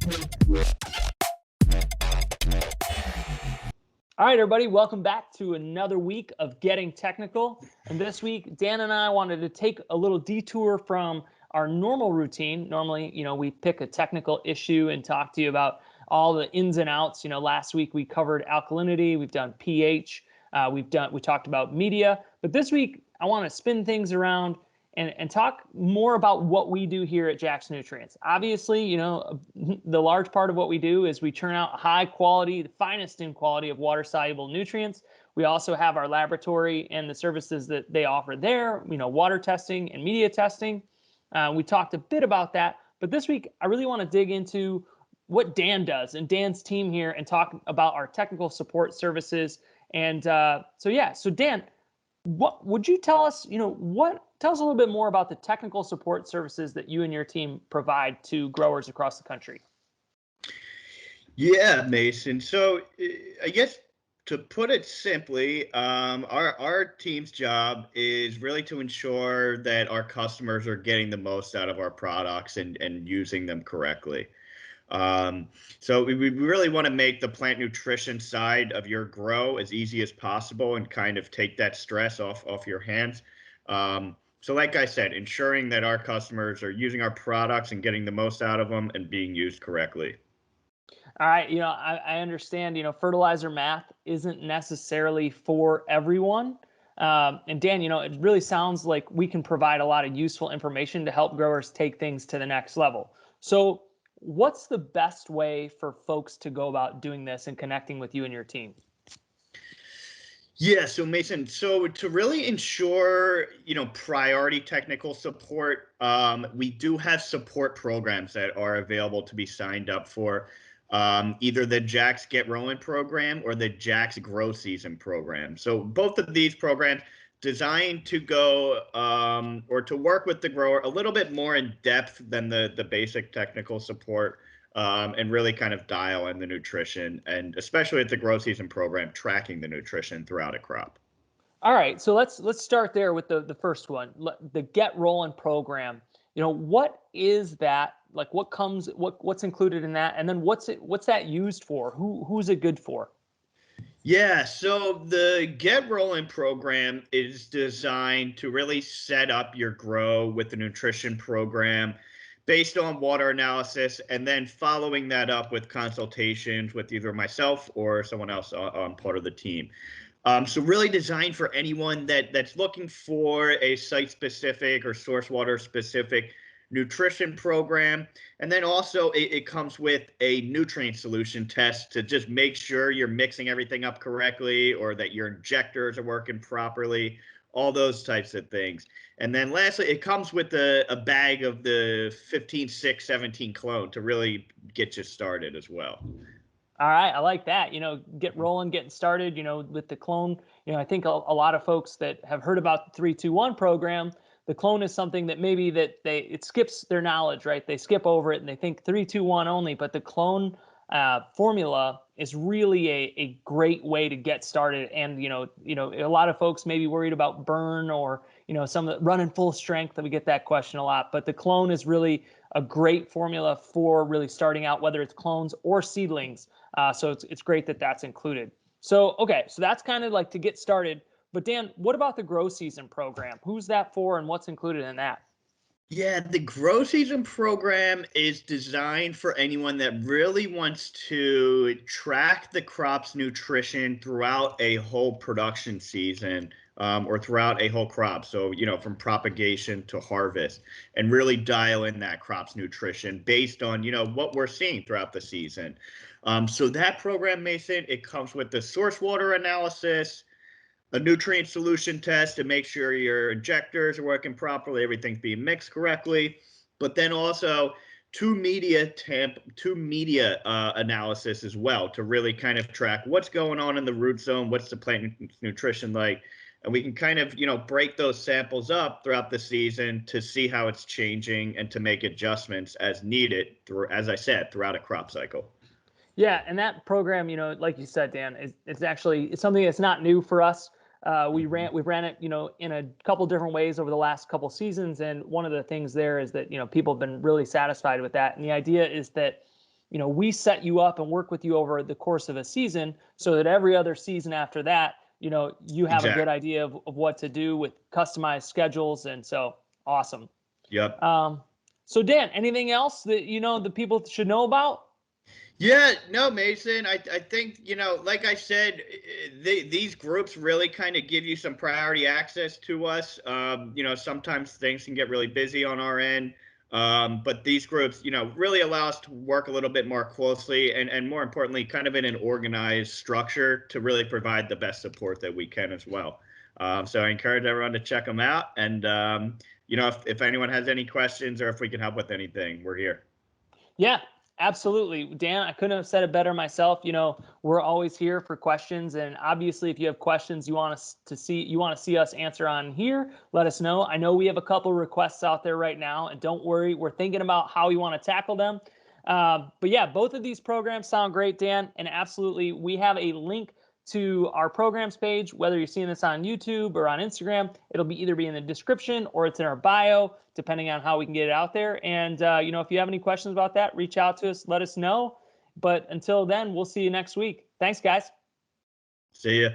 All right, everybody, welcome back to another week of Getting Technical. And this week, Dan and I wanted to take a little detour from our normal routine. Normally, we pick a technical issue and talk to you about all the ins and outs. Last week we covered alkalinity, we've done pH, we talked about media. But this week, I want to spin things around and talk more about what we do here at Jack's Nutrients. Obviously, the large part of what we do is we churn out high quality, the finest in quality of water soluble nutrients. We also have our laboratory and the services that they offer there, water testing and media testing. We talked a bit about that, but this week I really want to dig into what Dan does and Dan's team here and talk about our technical support services. And so Dan, what would you tell us, tell us a little bit more about the technical support services that you and your team provide to growers across the country. Yeah, Mason. So I guess to put it simply, our team's job is really to ensure that our customers are getting the most out of our products and using them correctly. So we really want to make the plant nutrition side of your grow as easy as possible and kind of take that stress off your hands. So like I said, ensuring that our customers are using our products and getting the most out of them and being used correctly. All right, I understand, fertilizer math isn't necessarily for everyone. And Dan, it really sounds like we can provide a lot of useful information to help growers take things to the next level. So what's the best way for folks to go about doing this and connecting with you and your team? Yeah, so Mason, so to really ensure, priority technical support, we do have support programs that are available to be signed up for, either the Jack's Get Rollin program or the Jack's Grow Season program. So both of these programs designed to go or to work with the grower a little bit more in depth than the basic technical support. And really kind of dial in the nutrition, and especially at the grow season program, tracking the nutrition throughout a crop. All right, so let's start there with the first one, the Get Rollin program. What is that? Like, what's included in that, and then what's that used for? Who's it good for? Yeah, so the Get Rollin program is designed to really set up your grow with the nutrition program based on water analysis, and then following that up with consultations with either myself or someone else on part of the team. So really designed for anyone that's looking for a site-specific or source water-specific nutrition program. And then also it comes with a nutrient solution test to just make sure you're mixing everything up correctly or that your injectors are working properly, all those types of things. And then lastly, it comes with a bag of the 15, 6, 17 clone to really get you started as well. All right, I like that. Get rolling, getting started, with the clone. I think a lot of folks that have heard about the 3-2-1 program, the clone is something that maybe it skips their knowledge, right? They skip over it and they think 3-2-1 only, but the clone formula is really a great way to get started. And, a lot of folks may be worried about burn or, some running full strength. We get that question a lot, but the clone is really a great formula for really starting out, whether it's clones or seedlings. So it's great that that's included. So, okay, so that's kind of like to get started. But Dan, what about the grow season program? Who's that for and what's included in that? Yeah, the grow season program is designed for anyone that really wants to track the crop's nutrition throughout a whole production season, or throughout a whole crop. So, from propagation to harvest, and really dial in that crop's nutrition based on, what we're seeing throughout the season. So that program, Mason, it comes with the source water analysis, a nutrient solution test to make sure your injectors are working properly, everything's being mixed correctly, but then also two media analysis as well to really kind of track what's going on in the root zone, what's the plant nutrition like, and we can kind of break those samples up throughout the season to see how it's changing and to make adjustments as needed through, as I said, throughout a crop cycle. Yeah, and that program, like you said, Dan, it's something that's not new for us. We've ran it, in a couple different ways over the last couple seasons, and one of the things there is that people have been really satisfied with that. And the idea is that we set you up and work with you over the course of a season so that every other season after that, you have a good Exactly. idea of what to do with customized schedules. And so awesome. Yep. So Dan, anything else that, the people should know about? Yeah, no, Mason. I think like I said, these groups really kind of give you some priority access to us. Sometimes things can get really busy on our end, but these groups, really allow us to work a little bit more closely and more importantly, kind of in an organized structure to really provide the best support that we can as well. So I encourage everyone to check them out, and if anyone has any questions or if we can help with anything, we're here. Yeah, absolutely. Dan, I couldn't have said it better myself. We're always here for questions. And obviously, if you have questions you want us to see, you want to see us answer on here, let us know. I know we have a couple requests out there right now. And don't worry, we're thinking about how we want to tackle them. But yeah, both of these programs sound great, Dan. And absolutely, we have a link to our programs page, whether you're seeing this on YouTube or on Instagram. It'll either be in the description or it's in our bio, depending on how we can get it out there. And, if you have any questions about that, reach out to us, let us know. But until then, we'll see you next week. Thanks, guys. See ya.